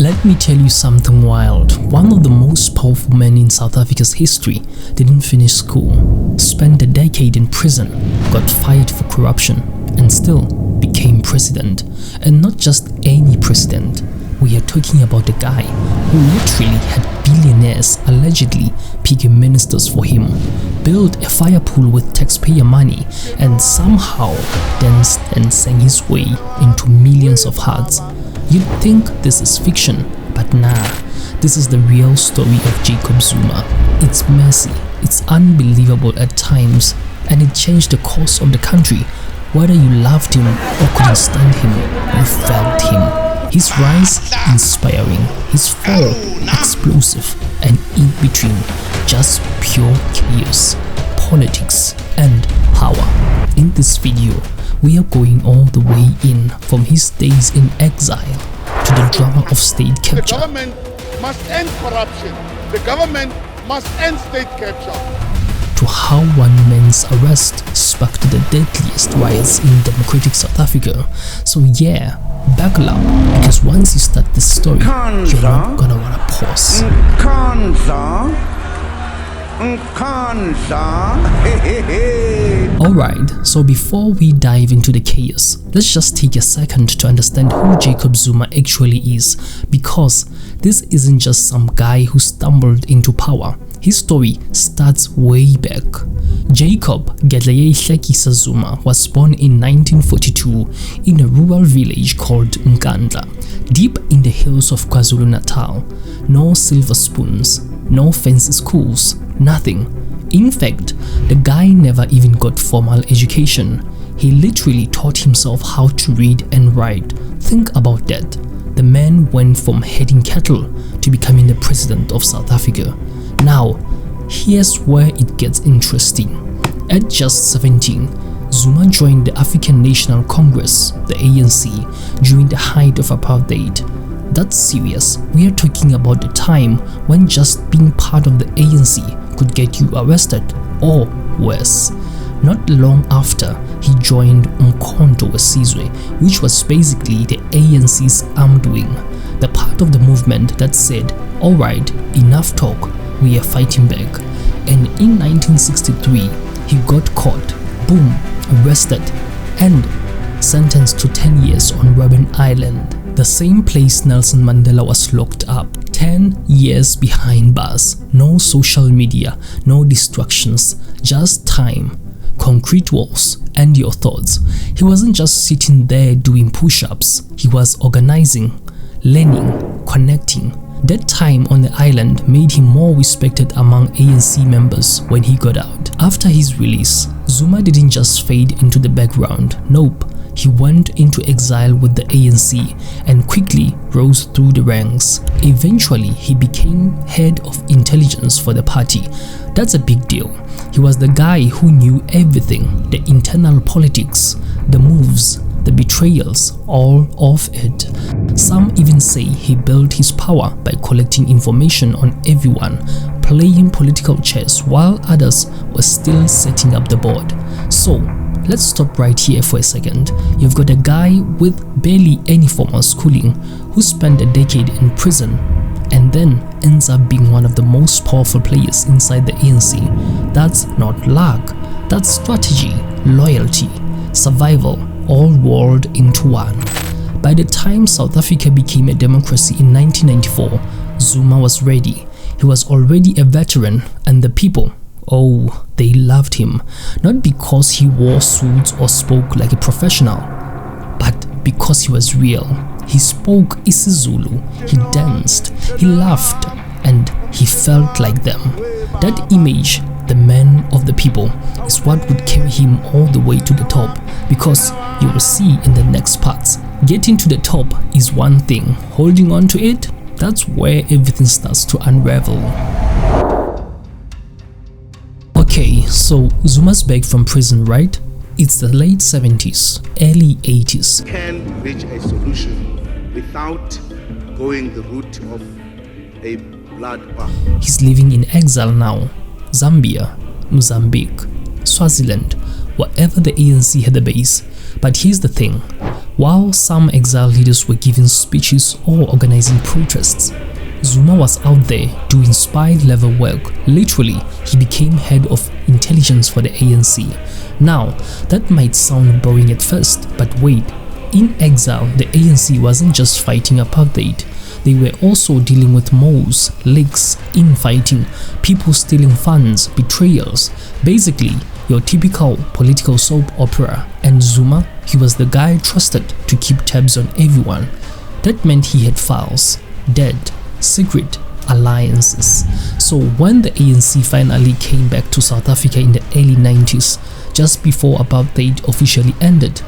Let me tell you something wild. One of the most powerful men in South Africa's history didn't finish school, spent a decade in prison, got fired for corruption, and still became president. And not just any president. We are talking about a guy who literally had billionaires allegedly picking ministers for him, built a fire pool with taxpayer money, and somehow danced and sang his way into millions of hearts. You'd think this is fiction, but nah, this is the real story of Jacob Zuma. It's messy, it's unbelievable at times, and it changed the course of the country. Whether you loved him or couldn't stand him, you felt him. His rise, inspiring, his fall, explosive, and in between, just pure chaos, politics, and power. In this video, we are going all the way in, from his days in exile to the drama of state capture. The government must end corruption. The government must end state capture. To how one man's arrest sparked the deadliest riots in democratic South Africa. So yeah, buckle up, because once you start this story, you're not gonna wanna pause. Alright, so before we dive into the chaos, let's just take a second to understand who Jacob Zuma actually is, because this isn't just some guy who stumbled into power. His story starts way back. Jacob Gedleyihlekisa Zuma was born in 1942 in a rural village called Nkandla, deep in the hills of KwaZulu-Natal. No silver spoons, no fancy schools, nothing. In fact, the guy never even got formal education. He literally taught himself how to read and write. Think about that. The man went from herding cattle to becoming the president of South Africa. Now, here's where it gets interesting. At just 17, Zuma joined the African National Congress, the ANC, during the height of apartheid. That's serious. We are talking about the time when just being part of the ANC could get you arrested, or worse. Not long after, he joined Umkhonto with Sizwe, which was basically the ANC's armed wing, the part of the movement that said, alright, enough talk, we are fighting back. And in 1963, he got caught, boom, arrested, and sentenced to 10 years on Robben Island, the same place Nelson Mandela was locked up. 10 years behind bars, no social media, no distractions, just time, concrete walls, and your thoughts. He wasn't just sitting there doing push-ups, he was organizing, learning, connecting. That time on the island made him more respected among ANC members when he got out. After his release, Zuma didn't just fade into the background, nope. He went into exile with the ANC and quickly rose through the ranks. Eventually, he became head of intelligence for the party. That's a big deal. He was the guy who knew everything, the internal politics, the moves, the betrayals, all of it. Some even say he built his power by collecting information on everyone, playing political chess while others were still setting up the board. So, let's stop right here for a second. You've got a guy with barely any formal schooling who spent a decade in prison and then ends up being one of the most powerful players inside the ANC. That's not luck, that's strategy, loyalty, survival, all rolled into one. By the time South Africa became a democracy in 1994, Zuma was ready. He was already a veteran, and the people, oh, they loved him, not because he wore suits or spoke like a professional, but because he was real. He spoke isiZulu, he danced, he laughed, and he felt like them. That image, the man of the people, is what would carry him all the way to the top, because you will see in the next parts, getting to the top is one thing, holding on to it, that's where everything starts to unravel. Okay, so Zuma's back from prison, right? It's the late 70s, early 80s. Can reach a solution without going the route of a bloodbath. He's living in exile now. Zambia, Mozambique, Swaziland, wherever the ANC had a base. But here's the thing, while some exile leaders were giving speeches or organizing protests, Zuma was out there doing spy-level work. Literally, he became head of intelligence for the ANC. Now, that might sound boring at first, but wait. In exile, the ANC wasn't just fighting apartheid. They were also dealing with mows, leaks, infighting, people stealing funds, betrayals. Basically, your typical political soap opera. And Zuma, he was the guy trusted to keep tabs on everyone. That meant he had files, dead, secret alliances. So when the ANC finally came back to South Africa in the early 90s, just before apartheid officially ended,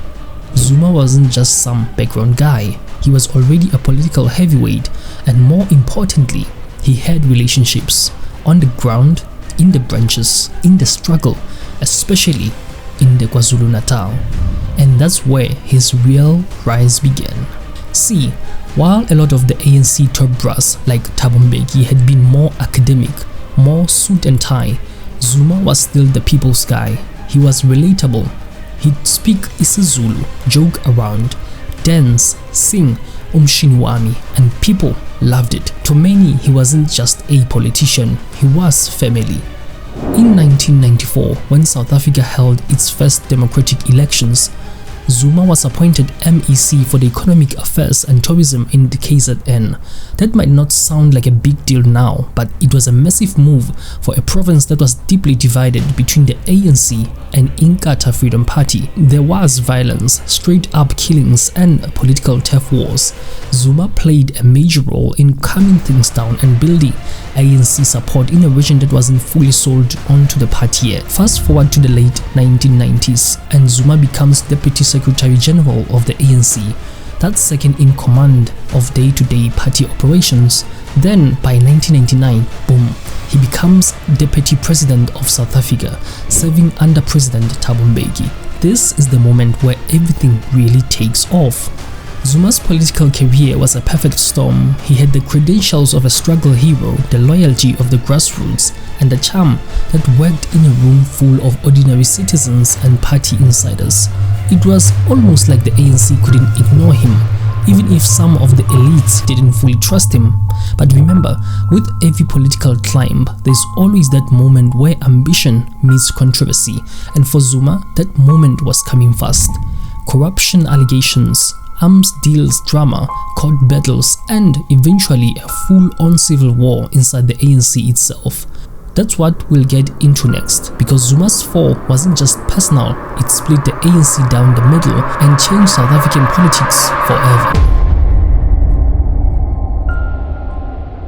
Zuma wasn't just some background guy. He was already a political heavyweight, and more importantly, he had relationships on the ground, in the branches, in the struggle, especially in the KwaZulu-Natal. And that's where his real rise began. See, while a lot of the ANC top brass like Thabo Mbeki had been more academic, more suit and tie, Zuma was still the people's guy. He was relatable. He'd speak isiZulu, joke around, dance, sing Umshini Wami, and people loved it. To many, he wasn't just a politician, he was family. In 1994, when South Africa held its first democratic elections, Zuma was appointed MEC for the Economic Affairs and Tourism in the KZN. That might not sound like a big deal now, but it was a massive move for a province that was deeply divided between the ANC and Nkandla Freedom Party. There was violence, straight-up killings, and political turf wars. Zuma played a major role in calming things down and building ANC support in a region that wasn't fully sold onto the party yet. Fast forward to the late 1990s, and Zuma becomes Deputy Secretary General of the ANC. That's second in command of day-to-day party operations. Then by 1999, boom, he becomes Deputy President of South Africa, serving under President Thabo Mbeki. This is the moment where everything really takes off. Zuma's political career was a perfect storm. He had the credentials of a struggle hero, the loyalty of the grassroots, and the charm that worked in a room full of ordinary citizens and party insiders. It was almost like the ANC couldn't ignore him, even if some of the elites didn't fully trust him. But remember, with every political climb, there's always that moment where ambition meets controversy, and for Zuma, that moment was coming fast. Corruption allegations, arms deals drama, court battles, and eventually a full-on civil war inside the ANC itself. That's what we'll get into next, because Zuma's fall wasn't just personal, it split the ANC down the middle and changed South African politics forever.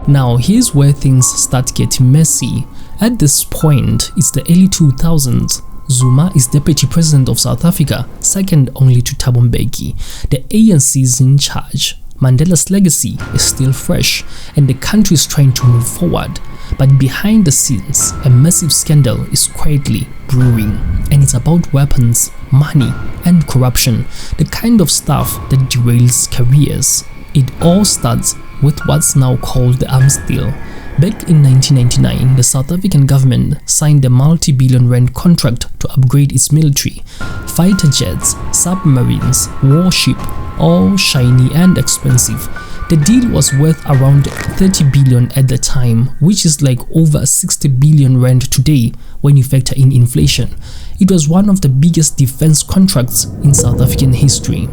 Now here's where things start getting messy. At this point, it's the early 2000s. Zuma is Deputy President of South Africa, second only to Thabo Mbeki. The ANC is in charge. Mandela's legacy is still fresh, and the country is trying to move forward. But behind the scenes, a massive scandal is quietly brewing, and it's about weapons, money, and corruption, the kind of stuff that derails careers. It all starts with what's now called the arms deal. Back in 1999, the South African government signed a multi-billion rand contract to upgrade its military. Fighter jets, submarines, warship, all shiny and expensive. The deal was worth around 30 billion at the time, which is like over 60 billion rand today when you factor in inflation. It was one of the biggest defense contracts in South African history.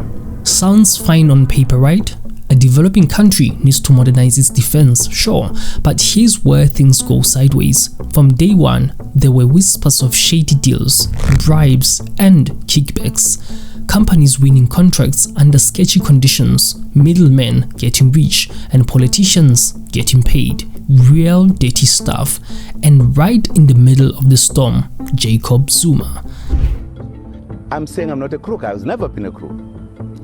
Sounds fine on paper, right? A developing country needs to modernize its defense, sure, but here's where things go sideways. From day one, there were whispers of shady deals, bribes, and kickbacks. Companies winning contracts under sketchy conditions, middlemen getting rich, and politicians getting paid. Real dirty stuff. And right in the middle of the storm, Jacob Zuma. I'm saying I'm not a crook. I've never been a crook.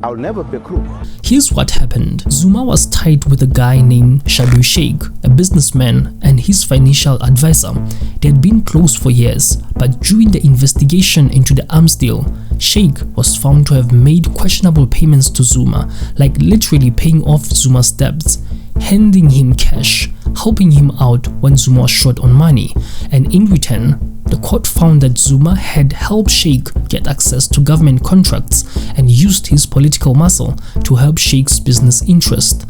I'll never be a crook. Here's what happened. Zuma was tied with a guy named Shabu Sheikh, a businessman, and his financial advisor. They had been close for years, but during the investigation into the arms deal, Sheikh was found to have made questionable payments to Zuma, like literally paying off Zuma's debts, handing him cash, helping him out when Zuma was short on money, and in return, the court found that Zuma had helped Sheikh get access to government contracts and used his political muscle to help Sheik's business interest.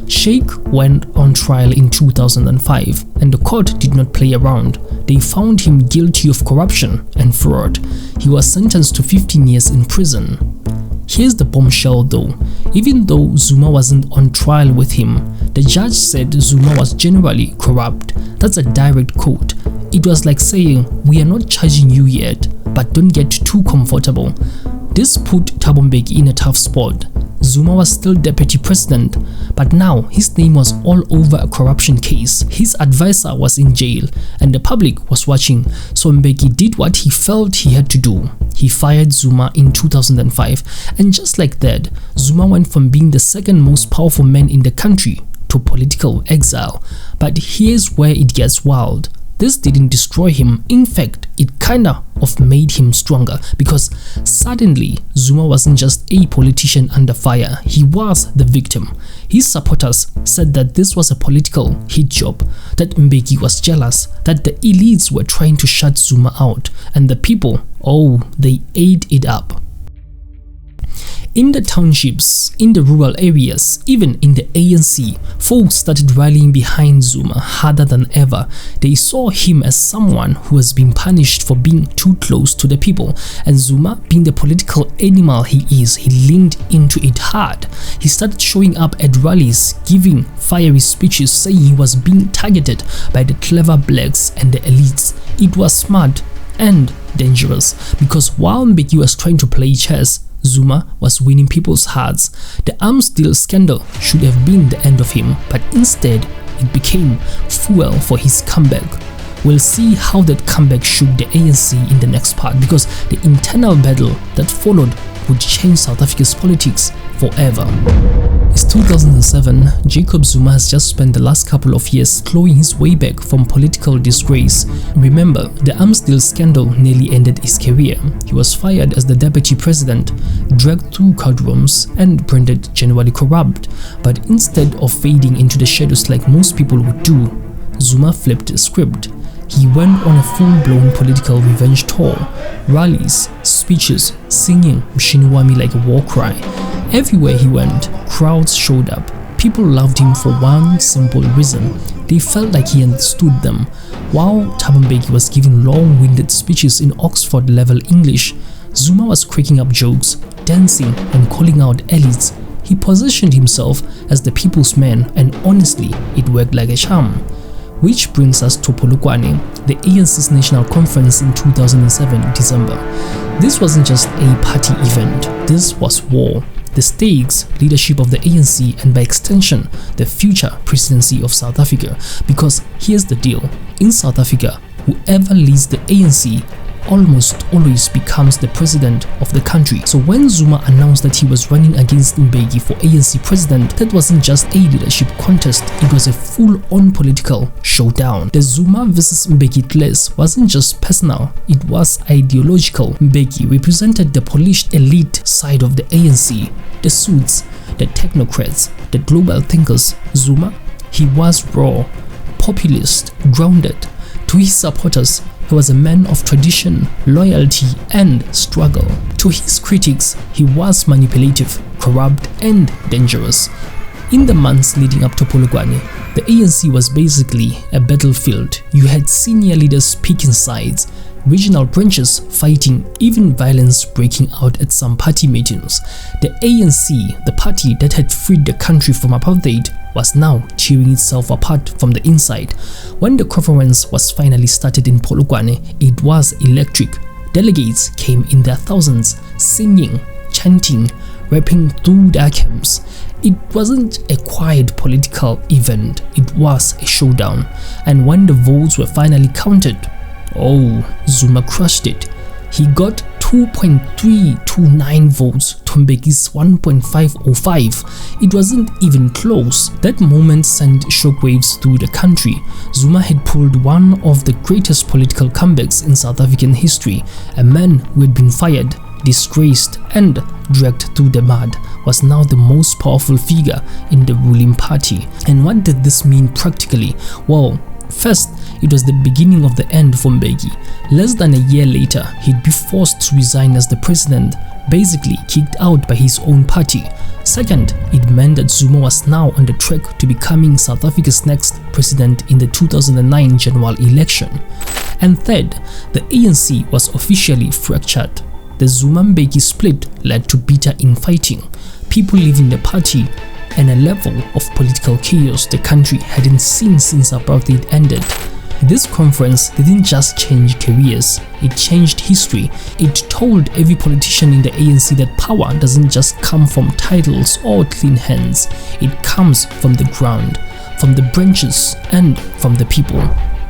Sheik went on trial in 2005 and the court did not play around. They found him guilty of corruption and fraud. He was sentenced to 15 years in prison. Here's the bombshell though. Even though Zuma wasn't on trial with him, the judge said Zuma was generally corrupt. That's a direct quote. It was like saying, we are not charging you yet, but don't get too comfortable. This put Thabo Mbeki in a tough spot. Zuma was still deputy president, but now his name was all over a corruption case. His advisor was in jail and the public was watching, so Mbeki did what he felt he had to do. He fired Zuma in 2005, and just like that, Zuma went from being the second most powerful man in the country to political exile. But here's where it gets wild. This didn't destroy him. In fact, it kinda of made him stronger, because suddenly Zuma wasn't just a politician under fire, he was the victim. His supporters said that this was a political hit job, that Mbeki was jealous, that the elites were trying to shut Zuma out, and the people, oh, they ate it up. In the townships, in the rural areas, even in the ANC, folks started rallying behind Zuma harder than ever. They saw him as someone who was being punished for being too close to the people, and Zuma, being the political animal he is, he leaned into it hard. He started showing up at rallies, giving fiery speeches saying he was being targeted by the clever blacks and the elites. It was smart and dangerous, because while Mbeki was trying to play chess, Zuma was winning people's hearts. The arms deal scandal should have been the end of him, but instead it became fuel for his comeback. We'll see how that comeback shook the ANC in the next part, because the internal battle that followed would change South Africa's politics forever. It's 2007. Jacob Zuma has just spent the last couple of years clawing his way back from political disgrace. Remember, the arms deal scandal nearly ended his career. He was fired as the deputy president, dragged through courtrooms, and branded generally corrupt. But instead of fading into the shadows like most people would do, Zuma flipped the script. He went on a full-blown political revenge tour, rallies, speeches, singing Mshiniwami like a war cry. Everywhere he went, crowds showed up. People loved him for one simple reason. They felt like he understood them. While Thabo Mbeki was giving long-winded speeches in Oxford-level English, Zuma was cracking up jokes, dancing and calling out elites. He positioned himself as the people's man, and honestly, it worked like a charm. Which brings us to Polokwane, the ANC's national conference in 2007 December. This wasn't just a party event, this was war. The stakes, leadership of the ANC, and by extension, the future presidency of South Africa. Because here's the deal, in South Africa, whoever leads the ANC almost always becomes the president of the country. So when Zuma announced that he was running against Mbeki for ANC president, that wasn't just a leadership contest, it was a full-on political showdown. The Zuma versus Mbeki clash wasn't just personal, it was ideological. Mbeki represented the polished elite side of the ANC, the suits, the technocrats, the global thinkers. Zuma, he was raw, populist, grounded. To his supporters, he was a man of tradition, loyalty, and struggle. To his critics, he was manipulative, corrupt, and dangerous. In the months leading up to Polokwane, the ANC was basically a battlefield. You had senior leaders picking sides, regional branches fighting, even violence breaking out at some party meetings. The ANC, the party that had freed the country from apartheid, was now tearing itself apart from the inside. When the conference was finally started in Polokwane, it was electric. Delegates came in their thousands, singing, chanting, rapping through their camps. It wasn't a quiet political event, it was a showdown. And when the votes were finally counted, oh, Zuma crushed it. He got 2.329 votes to Mbeki's 1.505. It wasn't even close. That moment sent shockwaves through the country. Zuma had pulled one of the greatest political comebacks in South African history. A man who had been fired, disgraced, and dragged through the mud was now the most powerful figure in the ruling party. And what did this mean practically? Well, first, it was the beginning of the end for Mbeki. Less than a year later, he'd be forced to resign as the president, basically kicked out by his own party. Second, it meant that Zuma was now on the track to becoming South Africa's next president in the 2009 general election. And third, the ANC was officially fractured. The Zuma-Mbeki split led to bitter infighting, people leaving the party, and a level of political chaos the country hadn't seen since apartheid ended. This conference didn't just change careers, it changed history. It told every politician in the ANC that power doesn't just come from titles or clean hands, it comes from the ground, from the branches, and from the people.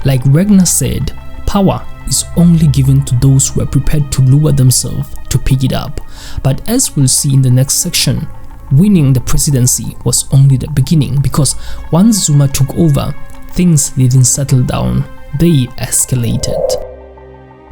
Like Regner said, power is only given to those who are prepared to lower themselves to pick it up. But as we'll see in the next section, winning the presidency was only the beginning, because once Zuma took over, things didn't settle down, they escalated.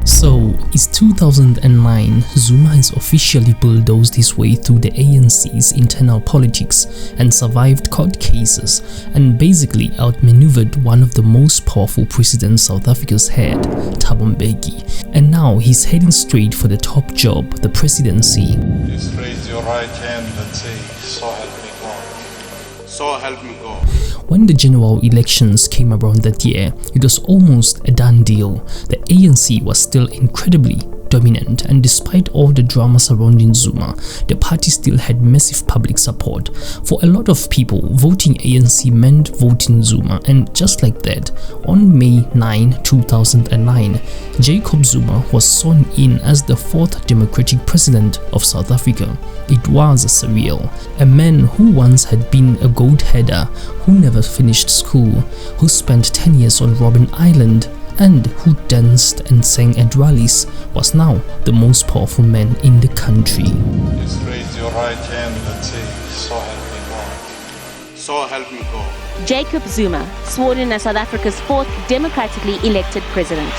So, it's 2009, Zuma has officially bulldozed his way through the ANC's internal politics and survived court cases and basically outmaneuvered one of the most powerful presidents South Africa's had, Thabo Mbeki. And now he's heading straight for the top job, the presidency. Please raise your right hand and say, "So help me God." So help me God. When the general elections came around that year, it was almost a done deal. The ANC was still incredibly dominant, and despite all the drama surrounding Zuma, the party still had massive public support. For a lot of people, voting ANC meant voting Zuma, and just like that, on May 9, 2009, Jacob Zuma was sworn in as the 4th democratic president of South Africa. It was surreal. A man who once had been a goat herder, who never finished school, who spent 10 years on Robben Island, and who danced and sang at rallies, was now the most powerful man in the country. Please raise your right hand and say, "So help me God." So help me God. Jacob Zuma, sworn in as South Africa's 4th democratically elected president.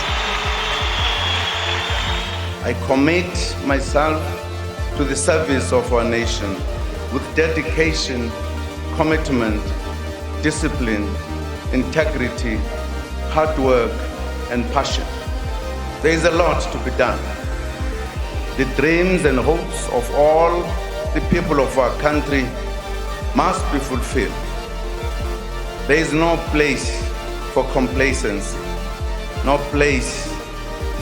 I commit myself to the service of our nation with dedication, commitment, discipline, integrity, hard work, and passion. There is a lot to be done. The dreams and hopes of all the people of our country must be fulfilled. There is no place for complacency, no place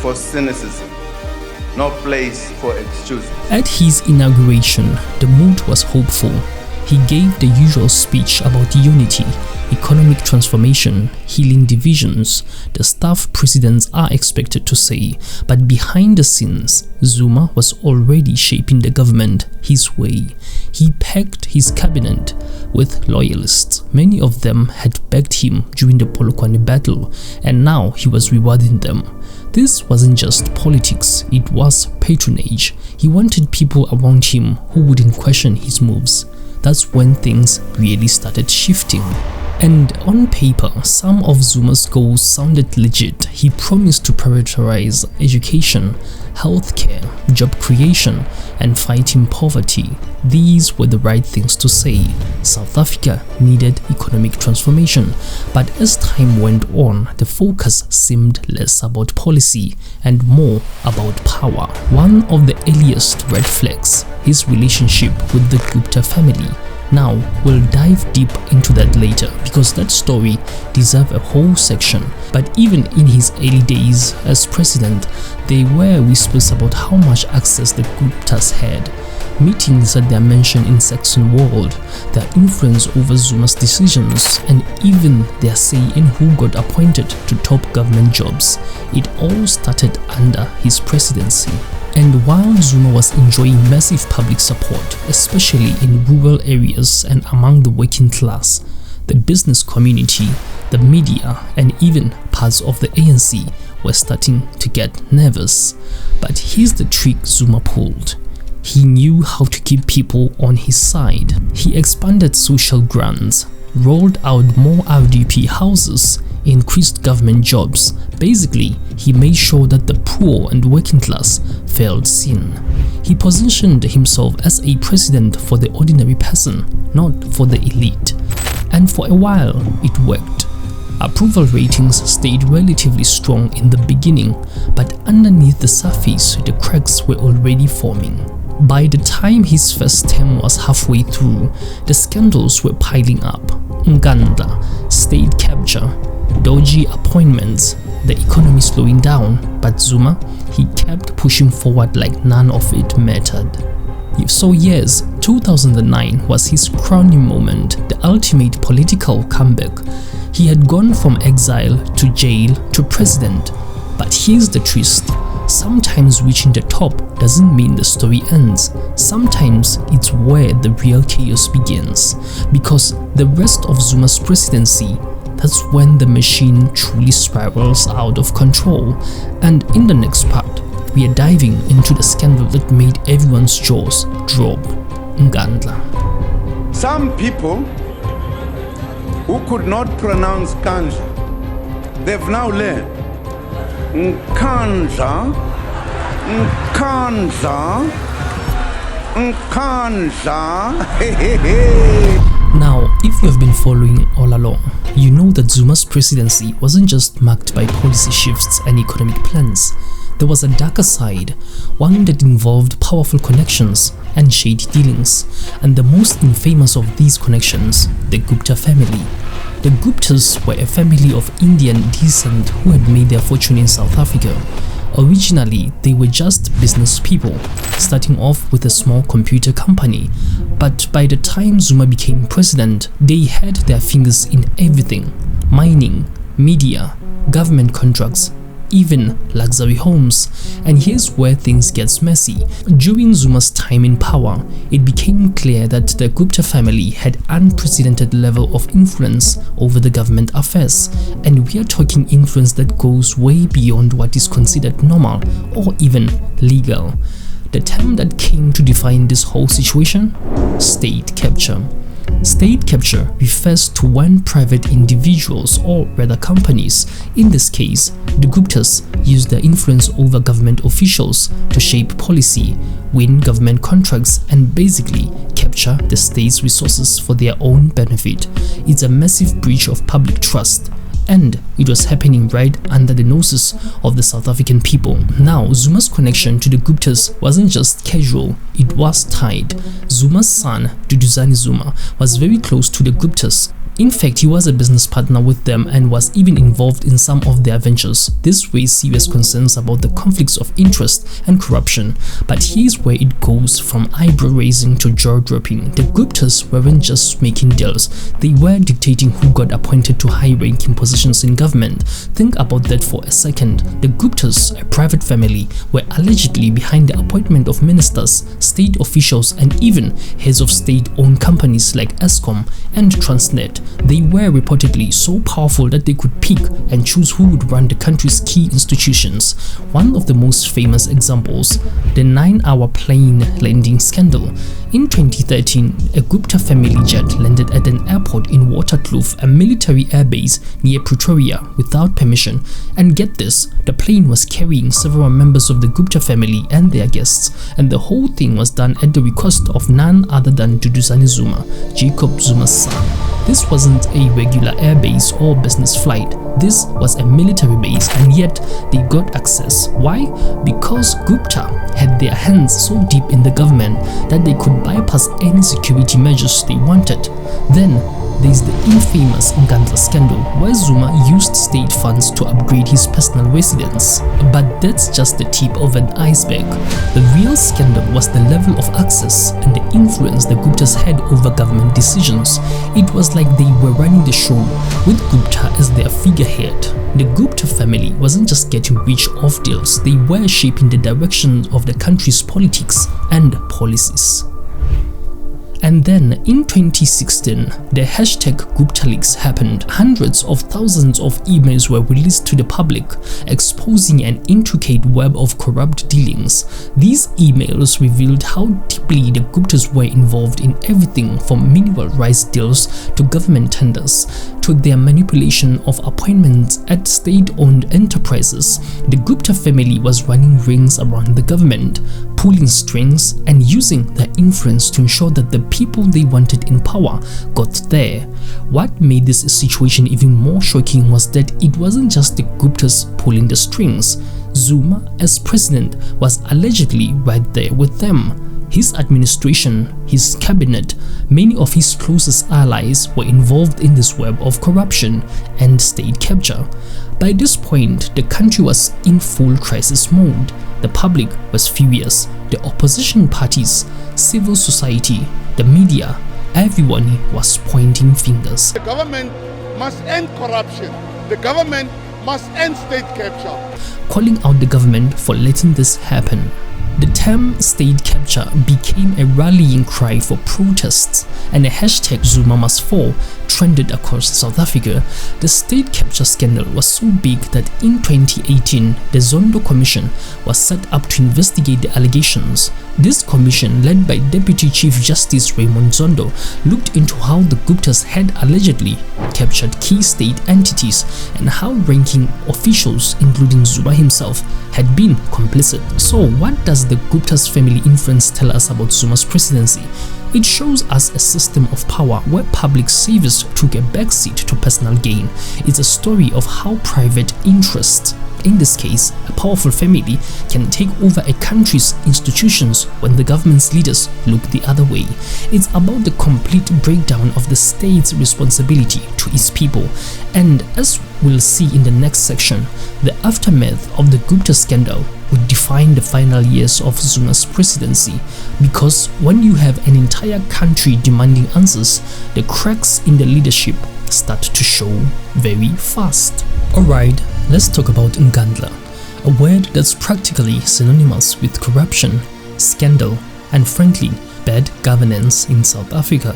for cynicism, no place for excuses. At his inauguration, the mood was hopeful. He gave the usual speech about unity, economic transformation, healing divisions, the stuff presidents are expected to say. But behind the scenes, Zuma was already shaping the government his way. He packed his cabinet with loyalists. Many of them had backed him during the Polokwane battle, and now he was rewarding them. This wasn't just politics, it was patronage. He wanted people around him who wouldn't question his moves. That's when things really started shifting. And on paper, some of Zuma's goals sounded legit. He promised to prioritize education, healthcare, job creation, and fighting poverty. These were the right things to say. South Africa needed economic transformation, but as time went on, the focus seemed less about policy and more about power. One of the earliest red flags, his relationship with the Gupta family. Now, we'll dive deep into that later because that story deserves a whole section. But even in his early days as president, there were whispers about how much access the Guptas had. Meetings that they are mentioned in Saxon World, their influence over Zuma's decisions, and even their say in who got appointed to top government jobs. It all started under his presidency. And while Zuma was enjoying massive public support, especially in rural areas and among the working class, the business community, the media, and even parts of the ANC were starting to get nervous. But here's the trick Zuma pulled. He knew how to keep people on his side. He expanded social grants, rolled out more RDP houses, increased government jobs. Basically, he made sure that the poor and working class felt seen. He positioned himself as a president for the ordinary person, not for the elite. And for a while, it worked. Approval ratings stayed relatively strong in the beginning, but underneath the surface, the cracks were already forming. By the time his first term was halfway through, the scandals were piling up. Nkandla, state capture, dodgy appointments, the economy slowing down, but Zuma, he kept pushing forward like none of it mattered. So yes, 2009 was his crowning moment, the ultimate political comeback. He had gone from exile to jail to president. But here's the twist. Sometimes reaching the top doesn't mean the story ends. Sometimes it's where the real chaos begins. Because the rest of Zuma's presidency, that's when the machine truly spirals out of control. And in the next part, we are diving into the scandal that made everyone's jaws drop. Nkandla. Some people who could not pronounce Nkandla, they've now learned Nkandla, Nkandla, Nkandla. Now, if you have been following all along, you know that Zuma's presidency wasn't just marked by policy shifts and economic plans. There was a darker side, one that involved powerful connections and shady dealings, and the most infamous of these connections, the Gupta family. The Guptas were a family of Indian descent who had made their fortune in South Africa. Originally, they were just business people, starting off with a small computer company. But by the time Zuma became president, they had their fingers in everything: mining, media, government contracts, even luxury homes. And here's where things gets messy. During Zuma's time in power, it became clear that the Gupta family had unprecedented level of influence over the government affairs, and we are talking influence that goes way beyond what is considered normal or even legal. The term that came to define this whole situation? State capture. State capture refers to when private individuals, or rather companies, in this case, the Guptas, use their influence over government officials to shape policy, win government contracts, and basically capture the state's resources for their own benefit. It's a massive breach of public trust. And it was happening right under the noses of the South African people. Now, Zuma's connection to the Guptas wasn't just casual, it was tied. Zuma's son, Duduzane Zuma, was very close to the Guptas. In fact, he was a business partner with them and was even involved in some of their ventures. This raised serious concerns about the conflicts of interest and corruption. But here's where it goes from eyebrow-raising to jaw-dropping. The Guptas weren't just making deals, they were dictating who got appointed to high-ranking positions in government. Think about that for a second. The Guptas, a private family, were allegedly behind the appointment of ministers, state officials, and even heads of state-owned companies like Eskom and Transnet. They were reportedly so powerful that they could pick and choose who would run the country's key institutions. One of the most famous examples, the 9-hour plane landing scandal. In 2013, a Gupta family jet landed at an airport in Waterkloof, a military airbase near Pretoria, without permission. And get this, the plane was carrying several members of the Gupta family and their guests, and the whole thing was done at the request of none other than Duduzane Zuma, Jacob Zuma's son. This wasn't a regular airbase or business flight. This was a military base, and yet they got access. Why? Because Gupta had their hands so deep in the government that they could bypass any security measures they wanted. Then there's the infamous Nkandla scandal, where Zuma used state funds to upgrade his personal residence. But that's just the tip of an iceberg. The real scandal was the level of access and the influence the Guptas had over government decisions. It was like they were running the show, with Gupta as their figurehead. The Gupta family wasn't just getting rich off deals, they were shaping the direction of the country's politics and policies. And then in 2016, the hashtag GuptaLeaks happened. Hundreds of thousands of emails were released to the public, exposing an intricate web of corrupt dealings. These emails revealed how deeply the Guptas were involved in everything from mineral rights deals to government tenders, to their manipulation of appointments at state-owned enterprises. The Gupta family was running rings around the government, pulling strings and using their influence to ensure that the people they wanted in power got there. What made this situation even more shocking was that it wasn't just the Guptas pulling the strings. Zuma, as president, was allegedly right there with them. His administration, his cabinet, many of his closest allies were involved in this web of corruption and state capture. By this point, the country was in full crisis mode. The public was furious. The opposition parties, civil society, the media, everyone was pointing fingers. The government must end corruption. The government must end state capture. Calling out the government for letting this happen. The term state capture became a rallying cry for protests, and a hashtag Zuma must fall trended across South Africa. The state capture scandal was so big that in 2018, the Zondo Commission was set up to investigate the allegations. This commission, led by Deputy Chief Justice Raymond Zondo, looked into how the Guptas had allegedly captured key state entities and how ranking officials, including Zuma himself, had been complicit. So what does the Gupta's family influence tell us about Zuma's presidency? It shows us a system of power where public service took a backseat to personal gain. It's a story of how private interests, in this case a powerful family, can take over a country's institutions when the government's leaders look the other way. It's about the complete breakdown of the state's responsibility to its people, and as we'll see in the next section, the aftermath of the Gupta scandal would define the final years of Zuma's presidency, because when you have an entire country demanding answers, the cracks in the leadership start to show very fast. Alright, let's talk about Nkandla, a word that's practically synonymous with corruption, scandal, and frankly, bad governance in South Africa.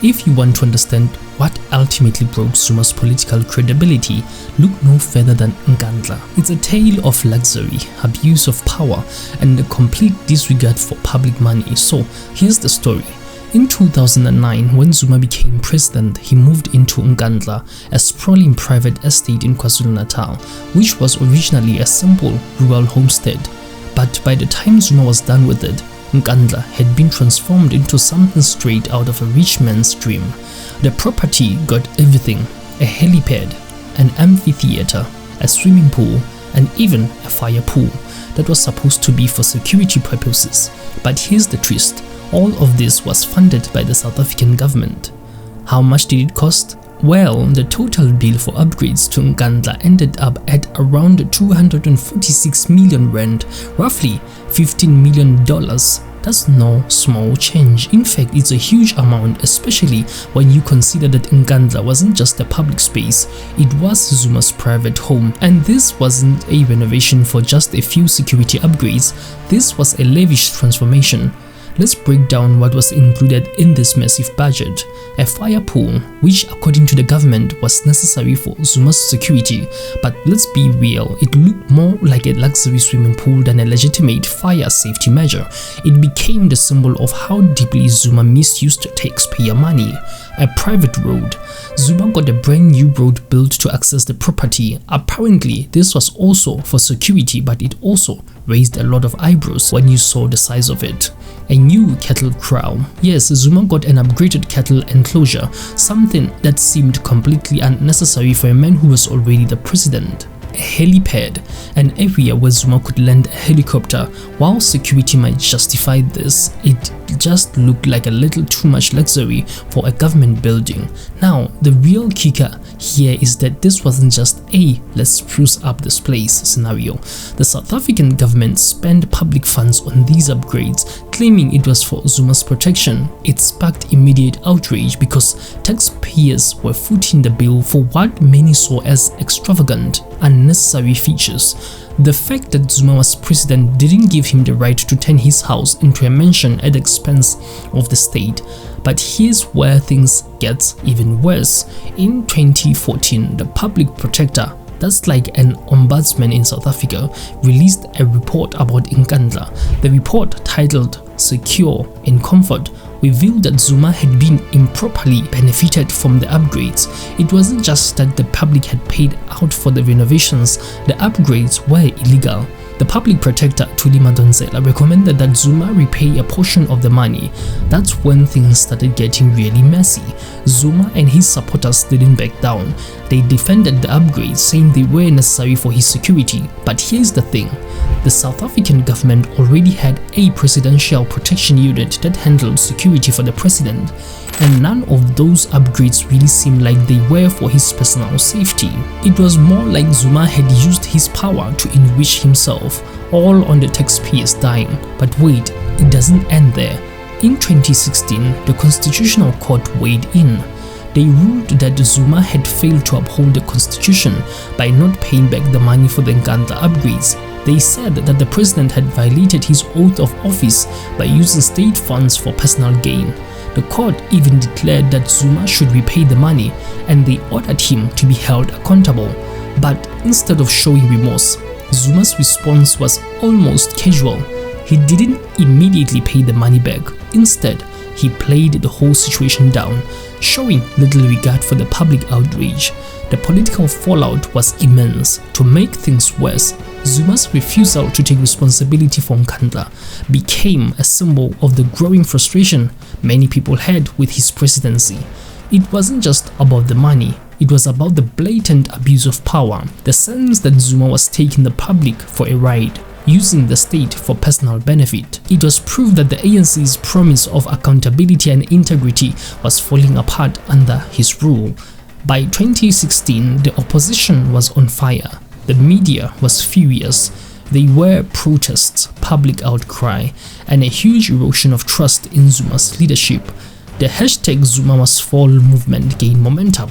If you want to understand what ultimately broke Zuma's political credibility, look no further than Nkandla. It's a tale of luxury, abuse of power, and a complete disregard for public money. So here's the story. In 2009, when Zuma became president, he moved into Nkandla, a sprawling private estate in KwaZulu-Natal, which was originally a simple rural homestead. But by the time Zuma was done with it, Nkandla had been transformed into something straight out of a rich man's dream. The property got everything: a helipad, an amphitheater, a swimming pool, and even a fire pool that was supposed to be for security purposes. But here's the twist: all of this was funded by the South African government. How much did it cost? Well, the total bill for upgrades to Nkandla ended up at around 246 million rand, roughly $15 million. That's no small change. In fact, it's a huge amount, especially when you consider that Nkandla wasn't just a public space, it was Zuma's private home. And this wasn't a renovation for just a few security upgrades, this was a lavish transformation. Let's break down what was included in this massive budget. A fire pool, which according to the government was necessary for Zuma's security, but let's be real, it looked more like a luxury swimming pool than a legitimate fire safety measure. It became the symbol of how deeply Zuma misused taxpayer money. A private road. Zuma got a brand new road built to access the property. Apparently, this was also for security, but it also raised a lot of eyebrows when you saw the size of it. A new cattle kraal. Yes, Zuma got an upgraded cattle enclosure, something that seemed completely unnecessary for a man who was already the president. A helipad, an area where Zuma could land a helicopter. While security might justify this, it just looked like a little too much luxury for a government building. Now, the real kicker here is that this wasn't just a "let's spruce up this place" scenario. The South African government spent public funds on these upgrades, claiming it was for Zuma's protection. It sparked immediate outrage because taxpayers were footing the bill for what many saw as extravagant, unnecessary features. The fact that Zuma was president didn't give him the right to turn his house into a mansion at the expense of the state. But here's where things get even worse. In 2014, the public protector, that's like an ombudsman in South Africa, released a report about Nkandla. The report, titled "Secure in Comfort," revealed that Zuma had been improperly benefited from the upgrades. It wasn't just that the public had paid out for the renovations, the upgrades were illegal. The public protector Thuli Madonsela recommended that Zuma repay a portion of the money. That's when things started getting really messy. Zuma and his supporters didn't back down. They defended the upgrades, saying they were necessary for his security. But here's the thing. The South African government already had a presidential protection unit that handled security for the president, and none of those upgrades really seemed like they were for his personal safety. It was more like Zuma had used his power to enrich himself, all on the taxpayers' dime. But wait, it doesn't end there. In 2016, the Constitutional Court weighed in. They ruled that Zuma had failed to uphold the constitution by not paying back the money for the Nkandla upgrades. They said that the president had violated his oath of office by using state funds for personal gain. The court even declared that Zuma should repay the money, and they ordered him to be held accountable. But instead of showing remorse, Zuma's response was almost casual. He didn't immediately pay the money back. Instead, he played the whole situation down, showing little regard for the public outrage. The political fallout was immense. To make things worse, Zuma's refusal to take responsibility for Nkandla became a symbol of the growing frustration many people had with his presidency. It wasn't just about the money, it was about the blatant abuse of power, the sense that Zuma was taking the public for a ride, using the state for personal benefit. It was proof that the ANC's promise of accountability and integrity was falling apart under his rule. By 2016, the opposition was on fire. The media was furious. There were protests, public outcry, and a huge erosion of trust in Zuma's leadership. The hashtag Zuma must fall movement gained momentum,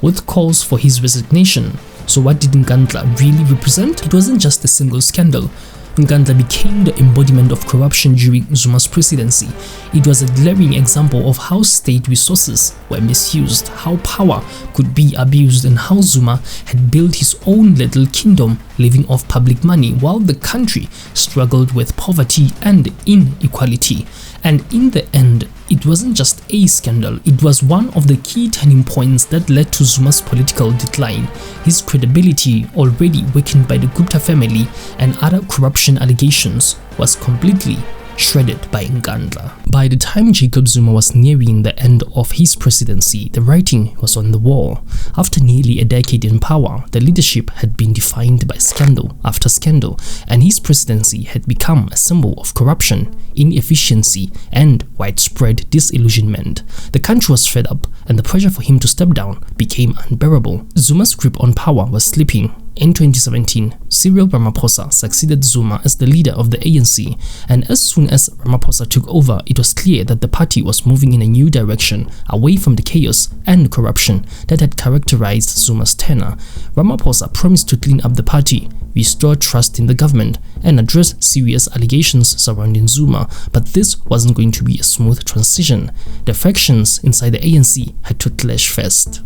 with calls for his resignation. So what did Nkandla really represent? It wasn't just a single scandal. Nkandla became the embodiment of corruption during Zuma's presidency. It was a glaring example of how state resources were misused, how power could be abused, and how Zuma had built his own little kingdom living off public money while the country struggled with poverty and inequality. And in the end, it wasn't just a scandal, it was one of the key turning points that led to Zuma's political decline. His credibility, already weakened by the Gupta family and other corruption allegations, was completely shredded by Nkandla. By the time Jacob Zuma was nearing the end of his presidency, the writing was on the wall. After nearly a decade in power, the leadership had been defined by scandal after scandal, and his presidency had become a symbol of corruption, inefficiency, and widespread disillusionment. The country was fed up, and the pressure for him to step down became unbearable. Zuma's grip on power was slipping. In 2017, Cyril Ramaphosa succeeded Zuma as the leader of the ANC, and as soon as Ramaphosa took over, it was clear that the party was moving in a new direction, away from the chaos and corruption that had characterized Zuma's tenure. Ramaphosa promised to clean up the party, restore trust in the government, and address serious allegations surrounding Zuma, but this wasn't going to be a smooth transition. The factions inside the ANC had to clash first.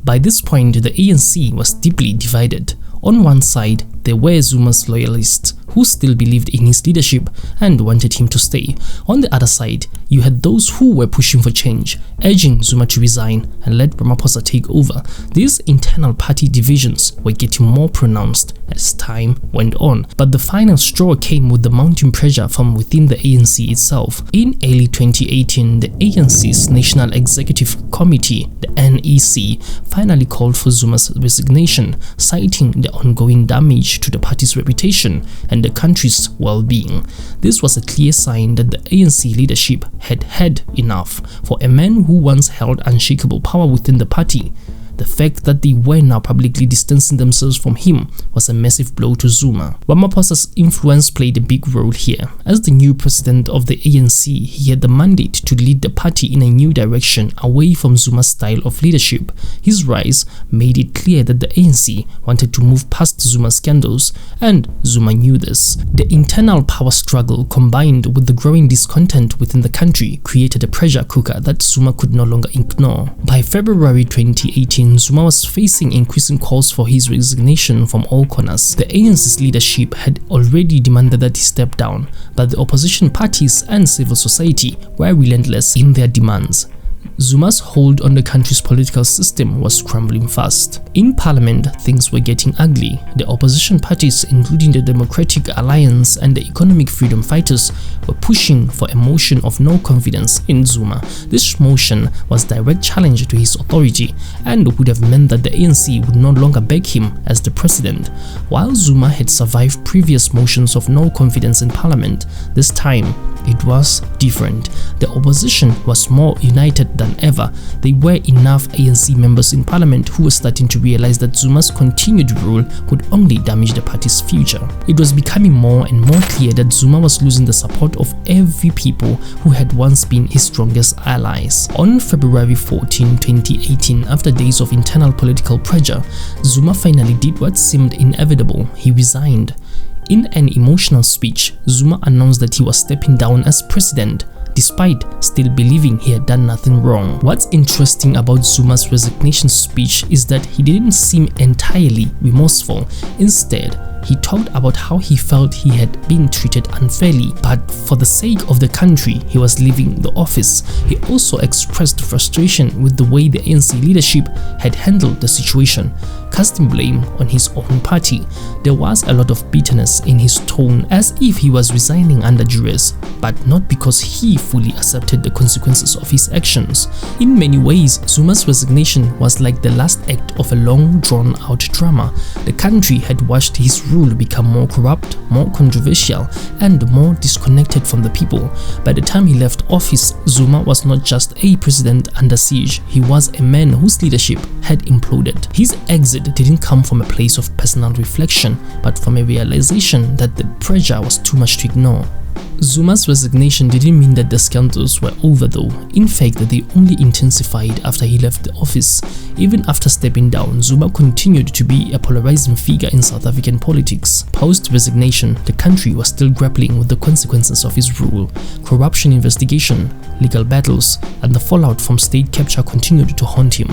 By this point, the ANC was deeply divided. On one side, there were Zuma's loyalists who still believed in his leadership and wanted him to stay. On the other side, you had those who were pushing for change, urging Zuma to resign and let Ramaphosa take over. These internal party divisions were getting more pronounced as time went on, but the final straw came with the mounting pressure from within the ANC itself. In early 2018, the ANC's National Executive Committee, the NEC, finally called for Zuma's resignation, citing the ongoing damage to the party's reputation and the country's well-being. This was a clear sign that the ANC leadership had had enough. For a man who once held unshakable power within the party, the fact that they were now publicly distancing themselves from him was a massive blow to Zuma. Ramaphosa's influence played a big role here. As the new president of the ANC, he had the mandate to lead the party in a new direction away from Zuma's style of leadership. His rise made it clear that the ANC wanted to move past Zuma's scandals, and Zuma knew this. The internal power struggle combined with the growing discontent within the country created a pressure cooker that Zuma could no longer ignore. By February 2018, Zuma was facing increasing calls for his resignation from all corners. The ANC's leadership had already demanded that he step down, but the opposition parties and civil society were relentless in their demands. Zuma's hold on the country's political system was crumbling fast. In parliament, things were getting ugly. The opposition parties, including the Democratic Alliance and the Economic Freedom Fighters, were pushing for a motion of no confidence in Zuma. This motion was a direct challenge to his authority and would have meant that the ANC would no longer back him as the president. While Zuma had survived previous motions of no confidence in parliament, this time it was different. The opposition was more united than ever. There were enough ANC members in parliament who were starting to realize that Zuma's continued rule would only damage the party's future. It was becoming more and more clear that Zuma was losing the support of every people who had once been his strongest allies. On February 14, 2018, after days of internal political pressure, Zuma finally did what seemed inevitable. He resigned. In an emotional speech, Zuma announced that he was stepping down as president, despite still believing he had done nothing wrong. What's interesting about Zuma's resignation speech is that he didn't seem entirely remorseful. Instead, he talked about how he felt he had been treated unfairly, but for the sake of the country, he was leaving the office. He also expressed frustration with the way the ANC leadership had handled the situation, casting blame on his own party. There was a lot of bitterness in his tone, as if he was resigning under duress, but not because he fully accepted the consequences of his actions. In many ways, Zuma's resignation was like the last act of a long, drawn-out drama. The country had watched his rule become more corrupt, more controversial, and more disconnected from the people. By the time he left office, Zuma was not just a president under siege, he was a man whose leadership had imploded. His exit didn't come from a place of personal reflection, but from a realization that the pressure was too much to ignore. Zuma's resignation didn't mean that the scandals were over though. In fact, they only intensified after he left the office. Even after stepping down, Zuma continued to be a polarizing figure in South African politics. Post-resignation, the country was still grappling with the consequences of his rule. Corruption investigation, legal battles, and the fallout from state capture continued to haunt him.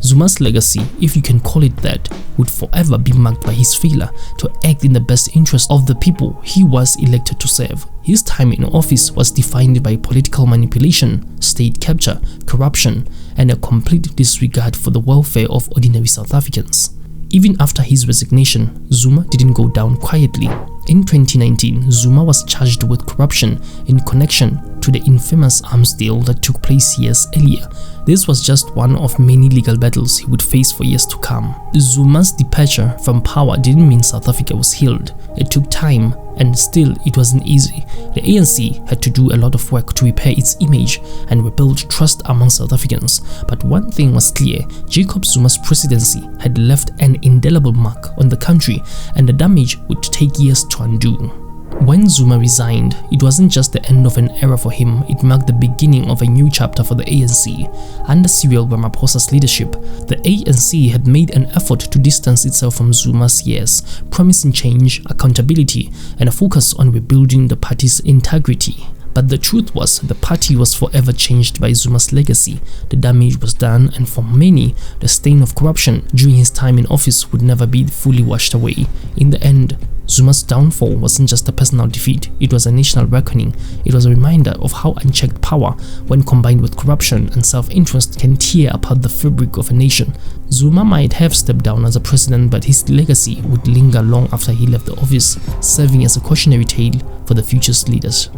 Zuma's legacy, if you can call it that, would forever be marked by his failure to act in the best interest of the people he was elected to serve. His time in office was defined by political manipulation, state capture, corruption, and a complete disregard for the welfare of ordinary South Africans. Even after his resignation, Zuma didn't go down quietly. In 2019, Zuma was charged with corruption in connection to the infamous arms deal that took place years earlier. This was just one of many legal battles he would face for years to come. Zuma's departure from power didn't mean South Africa was healed. It took time, and still it wasn't easy. The ANC had to do a lot of work to repair its image and rebuild trust among South Africans. But one thing was clear: Jacob Zuma's presidency had left an indelible mark on the country, and the damage would take years to undo. When Zuma resigned, it wasn't just the end of an era for him, it marked the beginning of a new chapter for the ANC. Under Cyril Ramaphosa's leadership, the ANC had made an effort to distance itself from Zuma's years, promising change, accountability, and a focus on rebuilding the party's integrity. But the truth was, the party was forever changed by Zuma's legacy. The damage was done, and for many, the stain of corruption during his time in office would never be fully washed away. In the end, Zuma's downfall wasn't just a personal defeat, it was a national reckoning. It was a reminder of how unchecked power, when combined with corruption and self-interest, can tear apart the fabric of a nation. Zuma might have stepped down as a president, but his legacy would linger long after he left the office, serving as a cautionary tale for the future's leaders.